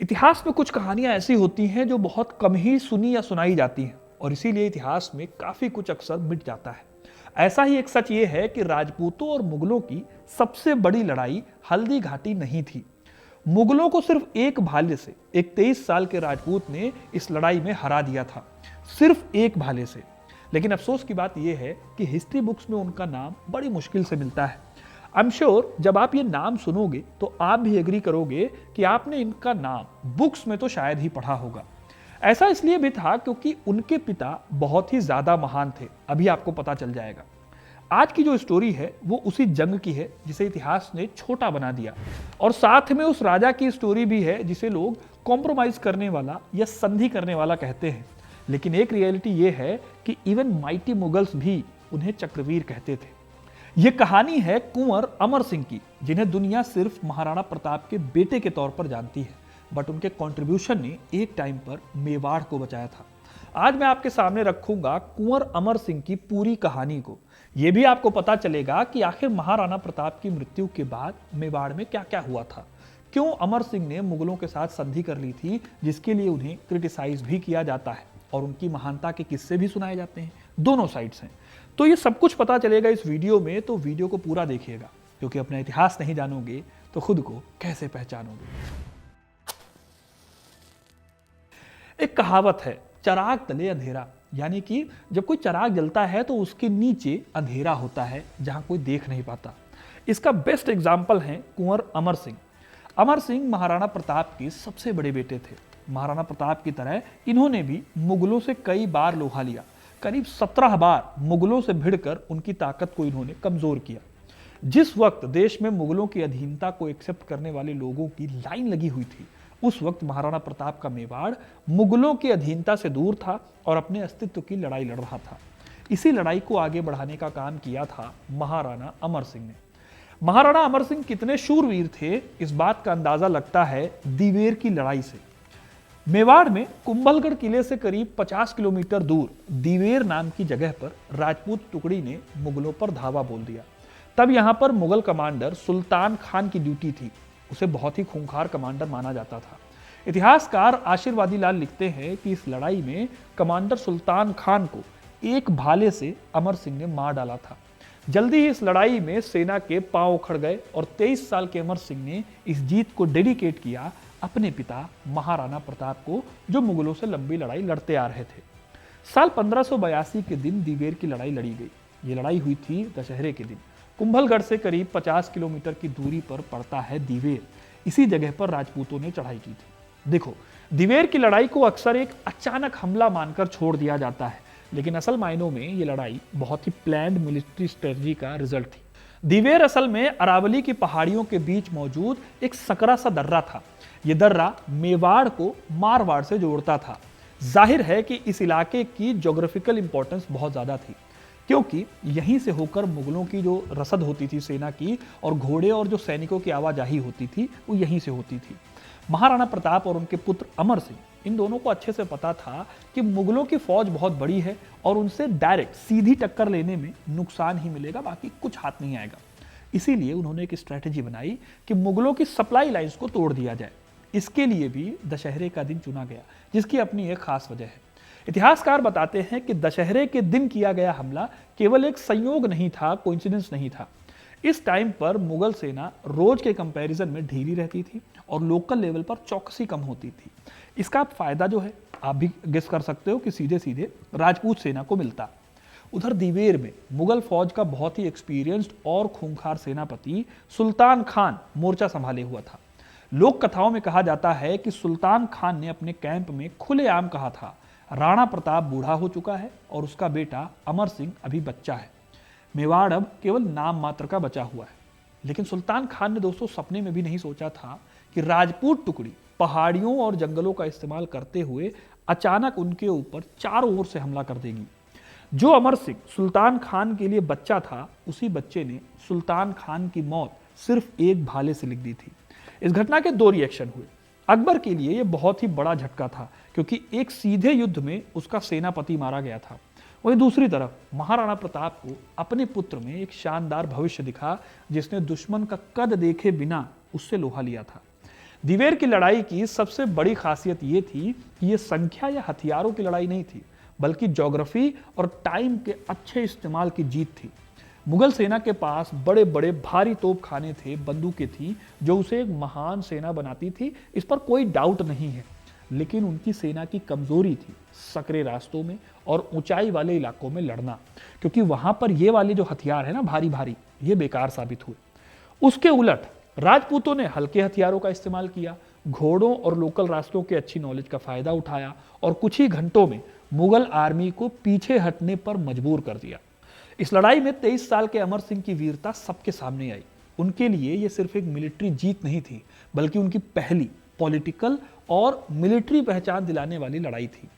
इतिहास में कुछ कहानियां ऐसी होती हैं जो बहुत कम ही सुनी या सुनाई जाती हैं और इसीलिए इतिहास में काफी कुछ अक्सर मिट जाता है। ऐसा ही एक सच ये है कि राजपूतों और मुगलों की सबसे बड़ी लड़ाई हल्दी घाटी नहीं थी। मुगलों को सिर्फ एक भाले से एक 23 साल के राजपूत ने इस लड़ाई में हरा दिया था, सिर्फ एक भाले से। लेकिन अफसोस की बात यह है कि हिस्ट्री बुक्स में उनका नाम बड़ी मुश्किल से मिलता है। आई एम श्योर जब आप ये नाम सुनोगे तो आप भी एग्री करोगे कि आपने इनका नाम बुक्स में तो शायद ही पढ़ा होगा। ऐसा इसलिए भी था क्योंकि उनके पिता बहुत ही ज्यादा महान थे। अभी आपको पता चल जाएगा। आज की जो स्टोरी है वो उसी जंग की है जिसे इतिहास ने छोटा बना दिया, और साथ में उस राजा की स्टोरी भी है जिसे लोग कॉम्प्रोमाइज करने वाला या संधि करने वाला कहते हैं। लेकिन एक रियलिटी ये है कि इवन माइटी मुगल्स भी उन्हें चक्रवीर कहते थे। यह कहानी है कुंवर अमर सिंह की, जिन्हें दुनिया सिर्फ महाराणा प्रताप के बेटे के तौर पर जानती है, बट उनके कंट्रीब्यूशन ने एक टाइम पर मेवाड़ को बचाया था। आज मैं आपके सामने रखूंगा कुंवर अमर सिंह की पूरी कहानी को। यह भी आपको पता चलेगा कि आखिर महाराणा प्रताप की मृत्यु के बाद मेवाड़ में क्या क्या हुआ था, क्यों अमर सिंह ने मुगलों के साथ संधि कर ली थी, जिसके लिए उन्हें क्रिटिसाइज भी किया जाता है, और उनकी महानता के किस्से भी सुनाए जाते हैं। दोनों साइड्स हैं। तो ये सब कुछ पता चलेगा इस वीडियो में, तो वीडियो को पूरा देखिएगा, क्योंकि अपना इतिहास नहीं जानोगे तो खुद को कैसे पहचानोगे। एक कहावत है, चराग तले अंधेरा, यानी कि जब कोई चराग जलता है तो उसके नीचे अंधेरा होता है जहां कोई देख नहीं पाता। इसका बेस्ट एग्जाम्पल है कुंवर अमर सिंह। अमर सिंह महाराणा प्रताप के सबसे बड़े बेटे थे। महाराणा प्रताप की तरह इन्होंने भी मुगलों से कई बार लोहा लिया। करीब 17 बार मुगलों से भिड़कर उनकी ताकत को इन्होंने कमजोर किया। जिस वक्त देश में मुगलों की अधीनता को एक्सेप्ट करने वाले लोगों की लाइन लगी हुई थी, उस वक्त महाराणा प्रताप का मेवाड़ मुगलों की अधीनता से दूर था और अपने अस्तित्व की लड़ाई लड़ रहा था। इसी लड़ाई को आगे बढ़ाने का काम किया था महाराणा अमर सिंह ने। महाराणा अमर सिंह कितने शूरवीर थे, इस बात का अंदाजा लगता है दीवेर की लड़ाई से। मेवाड़ में कुंभलगढ़ किले से करीब 50 किलोमीटर दूर दीवेर नाम की जगह पर राजपूत टुकड़ी ने मुगलों पर धावा बोल दिया। तब यहां पर मुगल कमांडर सुल्तान खान की ड्यूटी थी। उसे बहुत ही खूंखार कमांडर माना जाता था। इतिहासकार आशीर्वादी लाल लिखते हैं कि इस लड़ाई में कमांडर सुल्तान खान को एक भाले से अमर सिंह ने मार डाला था। जल्दी ही इस लड़ाई में सेना के पांव उखड़ गए और 23 साल के अमर सिंह ने इस जीत को डेडिकेट किया अपने पिता महाराणा प्रताप को, जो मुगलों से लंबी लड़ाई लड़ते आ रहे थे। साल 1582 के दिन दीवेर की लड़ाई लड़ी गई। ये लड़ाई हुई थी दशहरे के दिन। कुंभलगढ़ से करीब 50 किलोमीटर की दूरी पर पड़ता है दीवेर। इसी जगह पर राजपूतों ने चढ़ाई की थी। देखो, दीवेर की लड़ाई को अक्सर एक अचानक हमला मानकर छोड़ दिया जाता है, लेकिन असल मायनों में ये लड़ाई बहुत ही प्लान्ड मिलिट्री स्ट्रेटजी का रिजल्ट थी। दीवेर असल में अरावली की पहाड़ियों के बीच मौजूद एक सकरा सा दर्रा था। यह दर्रा मेवाड़ को मारवाड़ से जोड़ता था। जाहिर है कि इस इलाके की ज्योग्राफिकल इंपॉर्टेंस बहुत ज्यादा थी, क्योंकि यहीं से होकर मुगलों की जो रसद होती थी सेना की, और घोड़े और जो सैनिकों की आवाजाही होती थी, वो यहीं से होती थी। महाराणा प्रताप और उनके पुत्र अमर सिंह, इन दोनों को अच्छे से पता था कि मुगलों की फौज बहुत बड़ी है और उनसे डायरेक्ट सीधी टक्कर लेने में नुकसान ही मिलेगा, बाकी कुछ हाथ नहीं आएगा। इसीलिए उन्होंने एक स्ट्रेटेजी बनाई कि मुगलों की सप्लाई लाइंस को तोड़ दिया जाए। इसके लिए भी दशहरे का दिन चुना गया, जिसकी अपनी एक खास वजह है। इतिहासकार बताते हैं कि दशहरे के दिन किया गया हमला केवल एक संयोग नहीं था, कोइंसिडेंस नहीं था। इस टाइम पर मुगल सेना रोज के कंपैरिजन में ढीली रहती थी और लोकल लेवल पर चौकसी कम होती थी। इसका फायदा जो है आप भी गेस कर सकते हो कि सीधे सीधे राजपूत सेना को मिलता। उधर दीवेर में मुगल फौज का बहुत ही एक्सपीरियंस्ड और खूंखार सेनापति सुल्तान खान मोर्चा संभाले हुआ था। लोक कथाओं में कहा जाता है कि सुल्तान खान ने अपने कैंप में खुलेआम कहा था, राणा प्रताप बूढ़ा हो चुका है और उसका बेटा अमर सिंह अभी बच्चा है। मेवाड़ अब केवल नाम मात्र का बचा हुआ है। लेकिन सुल्तान खान ने दोस्तों सपने में भी नहीं सोचा था कि राजपूत टुकड़ी पहाड़ियों और जंगलों का इस्तेमाल करते हुए अचानक उनके ऊपर चारों ओर से हमला कर देगी। जो अमर सिंह सुल्तान खान के लिए बच्चा था, उसी बच्चे ने सुल्तान खान की मौत सिर्फ एक भाले से लिख दी थी। इस घटना के 2 रिएक्शन हुए। अकबर के लिए यह बहुत ही बड़ा झटका था, क्योंकि एक सीधे युद्ध में उसका सेनापति मारा गया था। वहीं दूसरी तरफ महाराणा प्रताप को अपने पुत्र में एक शानदार भविष्य दिखा, जिसने दुश्मन का कद देखे बिना उससे लोहा लिया था। दिवेर की लड़ाई की सबसे बड़ी खासियत ये थी कि ये संख्या या हथियारों की लड़ाई नहीं थी, बल्कि ज्योग्राफी और टाइम के अच्छे इस्तेमाल की जीत थी। मुगल सेना के पास बड़े बड़े भारी तोप खाने थे, बंदूकें थी, जो उसे एक महान सेना बनाती थी, इस पर कोई डाउट नहीं है। लेकिन उनकी सेना की कमजोरी थी सकरे रास्तों में और ऊंचाई वाले इलाकों में लड़ना, क्योंकि वहां पर ये वाले जो हथियार है ना भारी भारी, ये बेकार साबित हुए। उसके उलट राजपूतों ने हल्के हथियारों का इस्तेमाल किया, घोड़ों और लोकल रास्तों के अच्छी नॉलेज का फायदा उठाया और कुछ ही घंटों में मुगल आर्मी को पीछे हटने पर मजबूर कर दिया। इस लड़ाई में 23 साल के अमर सिंह की वीरता सबके सामने आई। उनके लिए यह सिर्फ एक मिलिट्री जीत नहीं थी, बल्कि उनकी पहली पॉलिटिकल और मिलिट्री पहचान दिलाने वाली लड़ाई थी।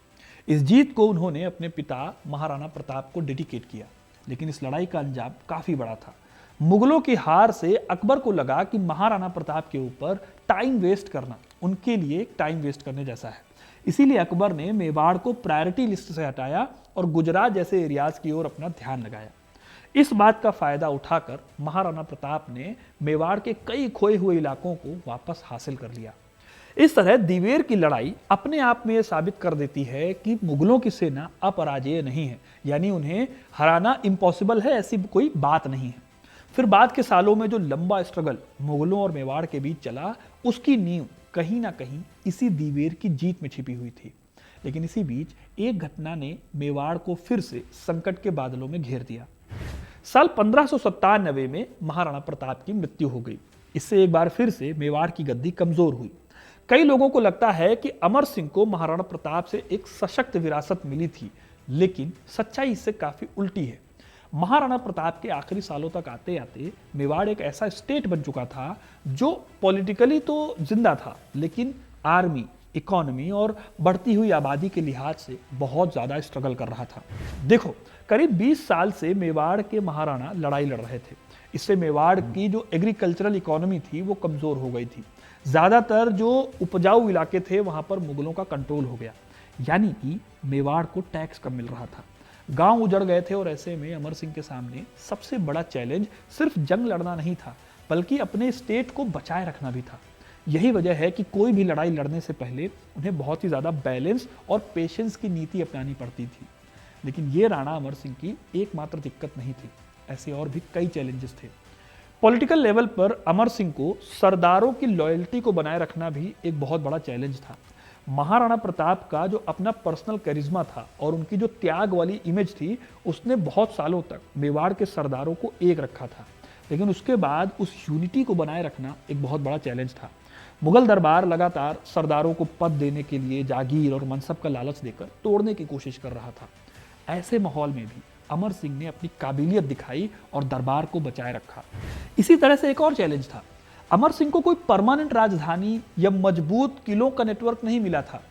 इस जीत को उन्होंने अपने पिता महाराणा प्रताप को डेडिकेट किया। लेकिन इस लड़ाई का अंजाम काफी बड़ा था। मुगलों की हार से अकबर को लगा कि महाराणा प्रताप के ऊपर टाइम वेस्ट करना उनके लिए टाइम वेस्ट करने जैसा है। इसीलिए अकबर ने मेवाड़ को प्रायोरिटी लिस्ट से हटाया और गुजरात जैसे एरियाज की ओर अपना ध्यान लगाया। इस बात का फायदा उठाकर महाराणा प्रताप ने मेवाड़ के कई खोए हुए इलाकों को वापस हासिल कर लिया। इस तरह दिवेर की लड़ाई अपने आप में यह साबित कर देती है कि मुगलों की सेना अपराजेय नहीं है, यानी उन्हें हराना इम्पॉसिबल है, ऐसी कोई बात नहीं है। फिर बाद के सालों में जो लंबा स्ट्रगल मुगलों और मेवाड़ के बीच चला, उसकी नींव कहीं ना कहीं इसी दिवेर की जीत में छिपी हुई थी। लेकिन इसी बीच एक घटना ने मेवाड़ को फिर से संकट के बादलों में घेर दिया। साल 1597 में महाराणा प्रताप की मृत्यु हो गई। इससे एक बार फिर से मेवाड़ की गद्दी कमजोर हुई। कई लोगों को लगता है कि अमर सिंह को महाराणा प्रताप से एक सशक्त विरासत मिली थी, लेकिन सच्चाई इससे काफी उल्टी है। महाराणा प्रताप के आखिरी सालों तक आते आते मेवाड़ एक ऐसा स्टेट बन चुका था जो पॉलिटिकली तो जिंदा था, लेकिन आर्मी, इकोनॉमी और बढ़ती हुई आबादी के लिहाज से बहुत ज्यादा स्ट्रगल कर रहा था। देखो, करीब 20 साल से मेवाड़ के महाराणा लड़ाई लड़ रहे थे। इससे मेवाड़ की जो एग्रीकल्चरल इकोनॉमी थी वो कमजोर हो गई थी। ज्यादातर जो उपजाऊ इलाके थे वहां पर मुगलों का कंट्रोल हो गया, यानी कि मेवाड़ को टैक्स कम मिल रहा था। गांव उजड़ गए थे और ऐसे में अमर सिंह के सामने सबसे बड़ा चैलेंज सिर्फ जंग लड़ना नहीं था, बल्कि अपने स्टेट को बचाए रखना भी था। यही वजह है कि कोई भी लड़ाई लड़ने से पहले उन्हें बहुत ही ज्यादा बैलेंस और पेशेंस की नीति अपनानी पड़ती थी। लेकिन ये राणा अमर सिंह की एकमात्र दिक्कत नहीं थी, ऐसे और भी कई चैलेंजेस थे। पॉलिटिकल लेवल पर अमर सिंह को सरदारों की लॉयल्टी को बनाए रखना भी एक बहुत बड़ा चैलेंज था। महाराणा प्रताप का जो अपना पर्सनल करिश्मा था और उनकी जो त्याग वाली इमेज थी, उसने बहुत सालों तक मेवाड़ के सरदारों को एक रखा था। लेकिन उसके बाद उस यूनिटी को बनाए रखना एक बहुत बड़ा चैलेंज था। मुगल दरबार लगातार सरदारों को पद देने के लिए जागीर और मनसब का लालच देकर तोड़ने की कोशिश कर रहा था। ऐसे माहौल में भी अमर सिंह ने अपनी काबिलियत दिखाई और दरबार को बचाए रखा। इसी तरह से एक और चैलेंज था। अमर सिंह को कोई परमानेंट राजधानी या मजबूत किलों का नेटवर्क नहीं मिला था।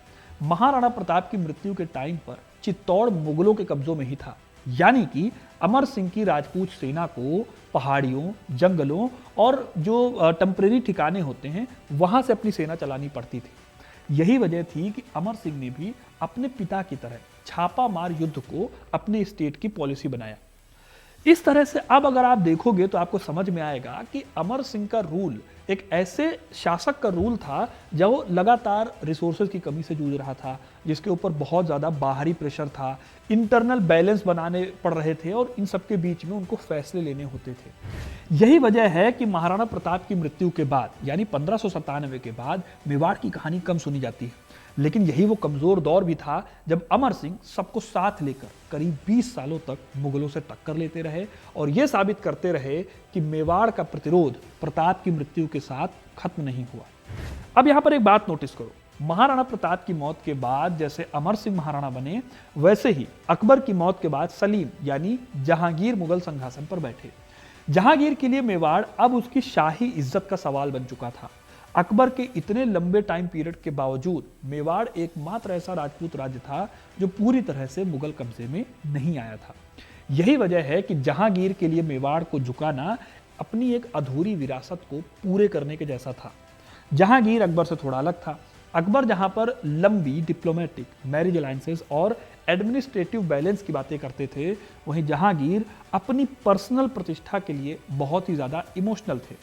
महाराणा प्रताप की मृत्यु के टाइम पर चित्तौड़ मुगलों के कब्जों में ही था, यानी कि अमर सिंह की राजपूत सेना को पहाड़ियों, जंगलों और जो टेम्परेरी ठिकाने होते हैं वहां से अपनी सेना चलानी पड़ती थी। यही वजह थी कि अमर सिंह ने भी अपने पिता की तरह छापा मार युद्ध को अपने स्टेट की पॉलिसी बनाया। इस तरह से अब अगर आप देखोगे तो आपको समझ में आएगा कि अमर सिंह का रूल एक ऐसे शासक का रूल था जो लगातार रिसोर्सेज की कमी से जूझ रहा था, जिसके ऊपर बहुत ज़्यादा बाहरी प्रेशर था, इंटरनल बैलेंस बनाने पड़ रहे थे और इन सब के बीच में उनको फैसले लेने होते थे। यही वजह है कि महाराणा प्रताप की मृत्यु के बाद यानी 1597 के बाद मेवाड़ की कहानी कम सुनी जाती है। लेकिन यही वो कमजोर दौर भी था जब अमर सिंह सबको साथ लेकर करीब 20 सालों तक मुगलों से टक्कर लेते रहे और ये साबित करते रहे कि मेवाड़ का प्रतिरोध प्रताप की मृत्यु के साथ खत्म नहीं हुआ। अब यहां पर एक बात नोटिस करो, महाराणा प्रताप की मौत के बाद जैसे अमर सिंह महाराणा बने, वैसे ही अकबर की मौत के बाद सलीम यानी जहांगीर मुगल सिंहासन पर बैठे। जहांगीर के लिए मेवाड़ अब उसकी शाही इज्जत का सवाल बन चुका था। अकबर के इतने लंबे टाइम पीरियड के बावजूद मेवाड़ एकमात्र ऐसा राजपूत राज्य था जो पूरी तरह से मुगल कब्जे में नहीं आया था। यही वजह है कि जहांगीर के लिए मेवाड़ को झुकाना अपनी एक अधूरी विरासत को पूरे करने के जैसा था। जहांगीर अकबर से थोड़ा अलग था। अकबर जहां पर लंबी डिप्लोमेटिक, मैरिज अलायंसेस और एडमिनिस्ट्रेटिव बैलेंस की बातें करते थे, वहीं जहांगीर अपनी पर्सनल प्रतिष्ठा के लिए बहुत ही ज्यादा इमोशनल थे।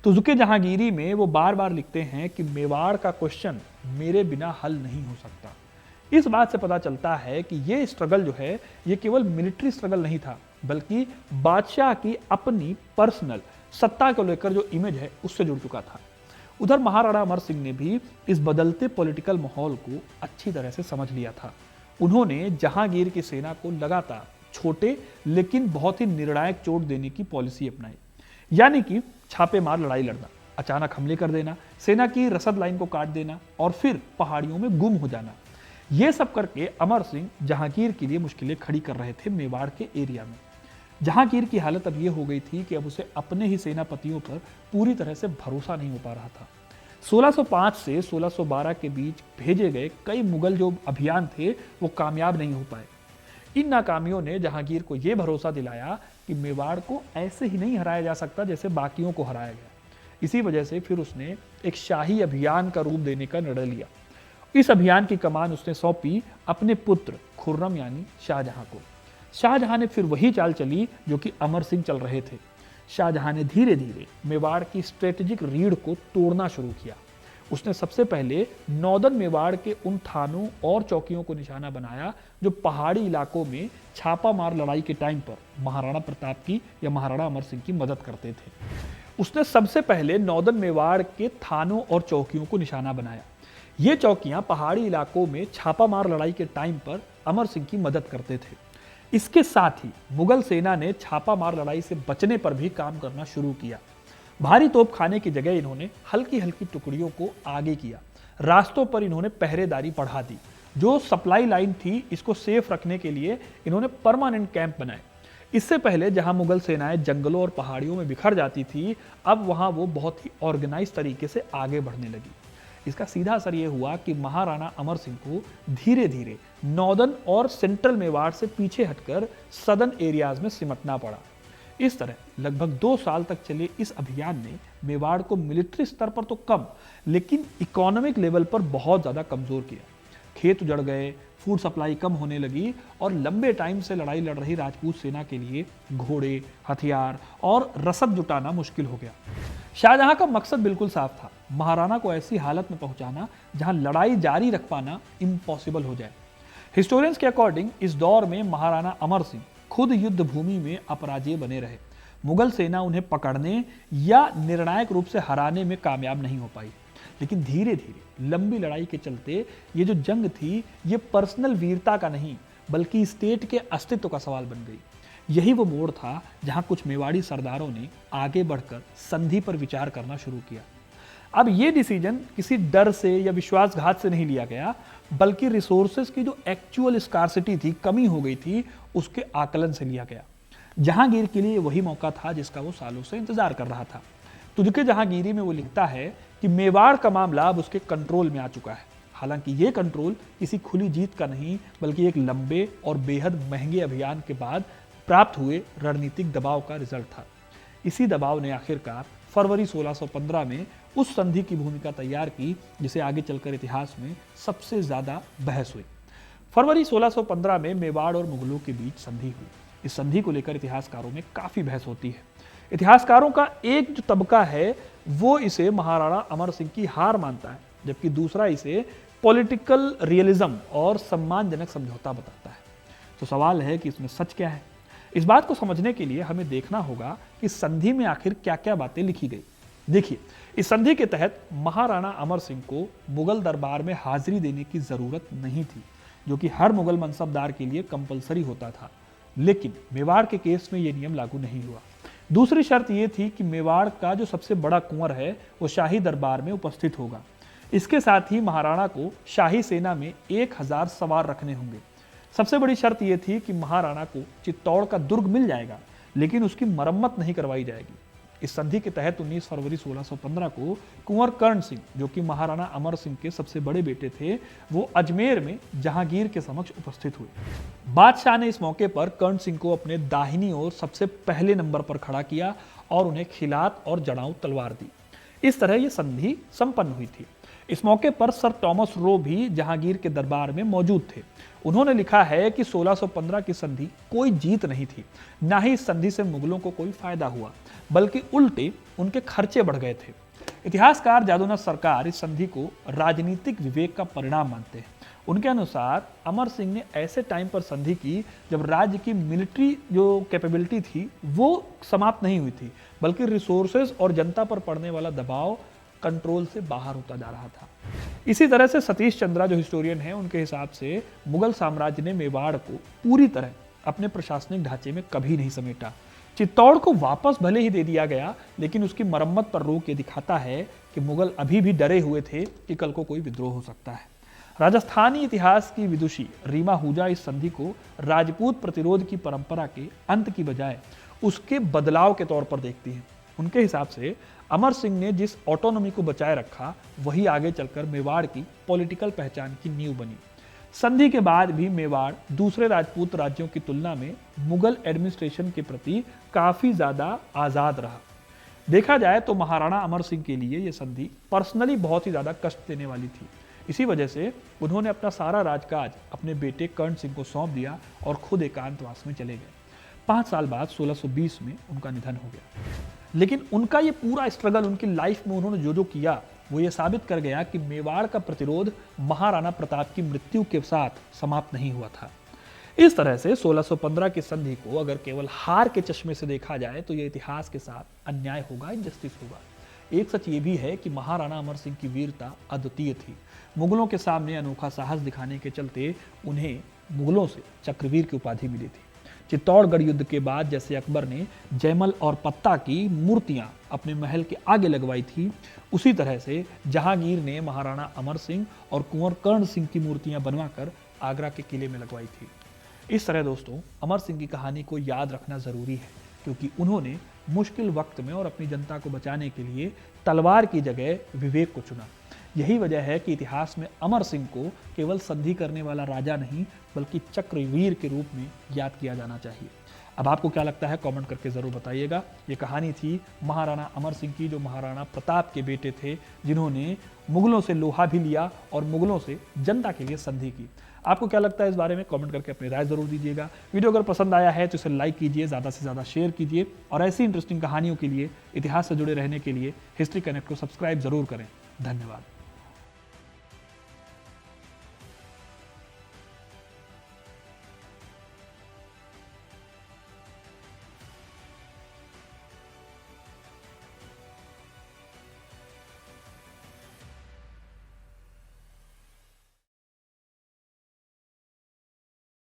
तुजुके जहांगीरी में वो बार बार लिखते हैं कि मेवाड़ का क्वेश्चन मेरे बिना हल नहीं हो सकता। इस बात से पता चलता है कि ये स्ट्रगल जो है ये केवल मिलिट्री स्ट्रगल नहीं था, बल्कि बादशाह की अपनी पर्सनल सत्ता को लेकर जो इमेज है उससे जुड़ चुका था। उधर महाराणा अमर सिंह ने भी इस बदलते पॉलिटिकल माहौल को अच्छी तरह से समझ लिया था। उन्होंने जहांगीर की सेना को लगातार छोटे लेकिन बहुत ही निर्णायक चोट देने की पॉलिसी अपनाई, यानी कि छापेमार लड़ाई लड़ना, अचानक हमले कर देना, सेना की रसद लाइन को काट देना और फिर पहाड़ियों में गुम हो जाना। ये सब करके अमर सिंह जहांगीर के लिए मुश्किलें खड़ी कर रहे थे मेवाड़ के एरिया में। जहांगीर की हालत अब ये हो गई थी कि अब उसे अपने ही सेनापतियों पर पूरी तरह से भरोसा नहीं हो पा रहा था। 1605 से 1612 के बीच भेजे गए कई मुगल जो अभियान थे वो कामयाब नहीं हो पाए। इन नाकामियों ने जहांगीर को यह भरोसा दिलाया कि मेवाड़ को ऐसे ही नहीं हराया जा सकता जैसे बाकियों को हराया गया। इसी वजह से फिर उसने एक शाही अभियान का रूप देने का निर्णय लिया। इस अभियान की कमान उसने सौंपी अपने पुत्र खुर्रम यानी शाहजहां को। शाहजहां ने फिर वही चाल चली जो कि अमर सिंह चल रहे थे। शाहजहां ने धीरे धीरे मेवाड़ की स्ट्रेटेजिक रीढ़ को तोड़ना शुरू किया। उसने सबसे पहले नॉर्दर्न मेवाड़ के उन थानों और चौकियों को निशाना बनाया जो पहाड़ी इलाकों में छापामार लड़ाई के टाइम पर महाराणा प्रताप की या महाराणा अमर सिंह की मदद करते थे। उसने सबसे पहले नॉर्दर्न मेवाड़ के थानों और चौकियों को निशाना बनाया। ये चौकियां पहाड़ी इलाकों में छापामार लड़ाई के टाइम पर अमर सिंह की मदद करते थे। इसके साथ ही मुगल सेना ने छापामार लड़ाई से बचने पर भी काम करना शुरू किया। भारी तोप खाने की जगह इन्होंने हल्की हल्की टुकड़ियों को आगे किया। रास्तों पर इन्होंने पहरेदारी बढ़ा दी। जो सप्लाई लाइन थी इसको सेफ रखने के लिए इन्होंने परमानेंट कैंप बनाए। इससे पहले जहां मुगल सेनाएं जंगलों और पहाड़ियों में बिखर जाती थी, अब वहां वो बहुत ही ऑर्गेनाइज तरीके से आगे बढ़ने लगी। इसका सीधा असर यह हुआ कि महाराणा अमर सिंह को धीरे धीरे नॉर्दर्न और सेंट्रल मेवाड़ से पीछे हटकर सदर्न एरियाज में सिमटना पड़ा। इस तरह लगभग 2 साल तक चले इस अभियान ने मेवाड़ को मिलिट्री स्तर पर तो कम लेकिन इकोनॉमिक लेवल पर बहुत ज्यादा कमजोर किया। खेत उजड़ गए, फूड सप्लाई कम होने लगी और लंबे टाइम से लड़ाई लड़ रही राजपूत सेना के लिए घोड़े, हथियार और रसद जुटाना मुश्किल हो गया। शाहजहां का मकसद बिल्कुल साफ था, महाराणा को ऐसी हालत में पहुंचाना जहां लड़ाई जारी रख पाना इम्पॉसिबल हो जाए। हिस्टोरियंस के अकॉर्डिंग इस दौर में महाराणा अमर सिंह खुद युद्ध भूमि में अपराजय बने रहे। मुगल सेना उन्हें पकड़ने या निर्णायक रूप से हराने में कामयाब नहीं हो पाई। लेकिन धीरे धीरे लंबी लड़ाई के चलते ये जो जंग थी ये पर्सनल वीरता का नहीं बल्कि स्टेट के अस्तित्व का सवाल बन गई। यही वो मोड़ था जहां कुछ मेवाड़ी सरदारों ने आगे बढ़कर संधि पर विचार करना शुरू किया। अब ये डिसीजन किसी डर से या विश्वासघात से नहीं लिया गया बल्कि रिसोर्सेज की जो एक्चुअल स्कार्सिटी थी, कमी हो गई थी, उसके आकलन से लिया गया। जहांगीर के लिए वही मौका था जिसका वो सालों से इंतजार कर रहा था। तुझके जहांगीरी में वो लिखता है कि मेवाड़ का मामला अब उसके कंट्रोल में आ चुका है। हालांकि ये कंट्रोल किसी खुली जीत का नहीं बल्कि एक लंबे और बेहद महंगे अभियान के बाद प्राप्त हुए रणनीतिक दबाव का रिजल्ट था। इसी दबाव ने आखिरकार फरवरी 1615 में उस संधि की भूमिका तैयार की जिसे आगे चलकर इतिहास में सबसे ज्यादा बहस हुई। फरवरी 1615 में मेवाड़ और मुगलों के बीच संधि हुई। इस संधि को लेकर इतिहासकारों में काफी बहस होती है। इतिहासकारों का एक जो तबका है वो इसे महाराणा अमर सिंह की हार मानता है, जबकि दूसरा इसे पॉलिटिकल रियलिज्म और सम्मानजनक समझौता बताता है। तो सवाल है कि इसमें सच क्या है। इस बात को समझने के लिए हमें देखना होगा कि संधि में आखिर क्या क्या बातें लिखी गई। देखिए, इस संधि के तहत महाराणा अमर सिंह को मुगल दरबार में हाजिरी देने की जरूरत नहीं थी, जो कि हर मुगल मनसबदार के लिए कंपलसरी होता था। लेकिन मेवाड़ के केस में यह नियम लागू नहीं हुआ। दूसरी शर्त यह थी कि मेवाड़ का जो सबसे बड़ा कुंवर है वो शाही दरबार में उपस्थित होगा। इसके साथ ही महाराणा को शाही सेना में 1000 सवार रखने होंगे। सबसे बड़ी शर्त यह थी कि महाराणा को चित्तौड़ का दुर्ग मिल जाएगा लेकिन उसकी मरम्मत नहीं करवाई जाएगी। इस संधि के तहत 19 फरवरी 1615 को कुंवर कर्ण सिंह, जो कि महाराणा अमर सिंह के सबसे बड़े बेटे थे, वो अजमेर में जहांगीर के समक्ष उपस्थित हुए। बादशाह ने इस मौके पर कर्ण सिंह को अपने दाहिनी ओर सबसे पहले नंबर पर खड़ा किया और उन्हें खिलात और जड़ाऊ तलवार दी। इस तरह यह संधि संपन्न हुई थी। इस मौके पर सर टॉमस रो भी जहांगीर के दरबार में मौजूद थे। उन्होंने लिखा है कि 1615 की संधि कोई जीत नहीं थी, ना ही इस संधि से मुगलों को कोई फायदा हुआ, बल्कि उल्टे उनके खर्चे बढ़ गए थे। इतिहासकार जादूनाथ सरकार इस संधि को राजनीतिक विवेक का परिणाम मानते हैं। उनके अनुसार अमर सिंह ने ऐसे टाइम पर संधि की जब राज्य की मिलिट्री जो कैपेबिलिटी थी वो समाप्त नहीं हुई थी, बल्कि रिसोर्सेज और जनता पर पड़ने वाला दबाव कंट्रोल से बाहर होता जा रहा था। इसी तरह से सतीश चंद्रा जो हिस्टोरियन है, उनके हिसाब से मुगल साम्राज्य ने मेवाड़ को पूरी तरह अपने प्रशासनिक ढांचे में कभी नहीं समेटा। चित्तौड़ को वापस भले ही दे दिया गया, लेकिन उसकी मरम्मत पर रोक ये दिखाता है कि मुगल अभी भी डरे हुए थे कि कल को कोई विद्रोह हो सकता है। राजस्थानी इतिहास की विदुषी रीमा आहूजा इस संधि को राजपूत प्रतिरोध की परंपरा के अंत की बजाय उसके बदलाव के तौर पर देखती है। उनके हिसाब से अमर सिंह ने जिस ऑटोनॉमी को बचाए रखा, वही आगे चलकर मेवाड़ की पॉलिटिकल पहचान की नींव बनी। संधि के बाद भी मेवाड़ दूसरे राजपूत राज्यों की तुलना में मुगल एडमिनिस्ट्रेशन के प्रति काफी ज्यादा आजाद रहा। देखा जाए तो महाराणा अमर सिंह के लिए यह संधि पर्सनली बहुत ही ज्यादा कष्ट देने वाली थी। इसी वजह से उन्होंने अपना सारा राजकाज अपने बेटे कर्ण सिंह को सौंप दिया और खुद एकांतवास में चले गए। 5 साल बाद 1620 में उनका निधन हो गया। लेकिन उनका ये पूरा स्ट्रगल, उनकी लाइफ में उन्होंने जो जो किया, वो ये साबित कर गया कि मेवाड़ का प्रतिरोध महाराणा प्रताप की मृत्यु के साथ समाप्त नहीं हुआ था। इस तरह से 1615 की संधि को अगर केवल हार के चश्मे से देखा जाए तो ये इतिहास के साथ अन्याय होगा, इनजस्टिस होगा। एक सच ये भी है कि महाराणा अमर सिंह की वीरता अद्वितीय थी। मुगलों के सामने अनोखा साहस दिखाने के चलते उन्हें मुगलों से चक्रवीर की उपाधि मिली थी। चित्तौड़गढ़ युद्ध के बाद जैसे अकबर ने जयमल और पत्ता की मूर्तियां अपने महल के आगे लगवाई थी, उसी तरह से जहांगीर ने महाराणा अमर सिंह और कुंवर कर्ण सिंह की मूर्तियां बनवाकर आगरा के किले में लगवाई थी। इस तरह दोस्तों, अमर सिंह की कहानी को याद रखना जरूरी है, क्योंकि उन्होंने मुश्किल वक्त में और अपनी जनता को बचाने के लिए तलवार की जगह विवेक को चुना। यही वजह है कि इतिहास में अमर सिंह को केवल संधि करने वाला राजा नहीं, बल्कि चक्रवीर के रूप में याद किया जाना चाहिए। अब आपको क्या लगता है, कमेंट करके जरूर बताइएगा। ये कहानी थी महाराणा अमर सिंह की, जो महाराणा प्रताप के बेटे थे, जिन्होंने मुगलों से लोहा भी लिया और मुगलों से जनता के लिए संधि की। आपको क्या लगता है इस बारे में, कमेंट करके अपनी राय जरूर दीजिएगा। वीडियो अगर पसंद आया है तो इसे लाइक कीजिए, ज़्यादा से ज़्यादा शेयर कीजिए, और ऐसी इंटरेस्टिंग कहानियों के लिए, इतिहास से जुड़े रहने के लिए हिस्ट्री कनेक्ट को सब्सक्राइब जरूर करें। धन्यवाद।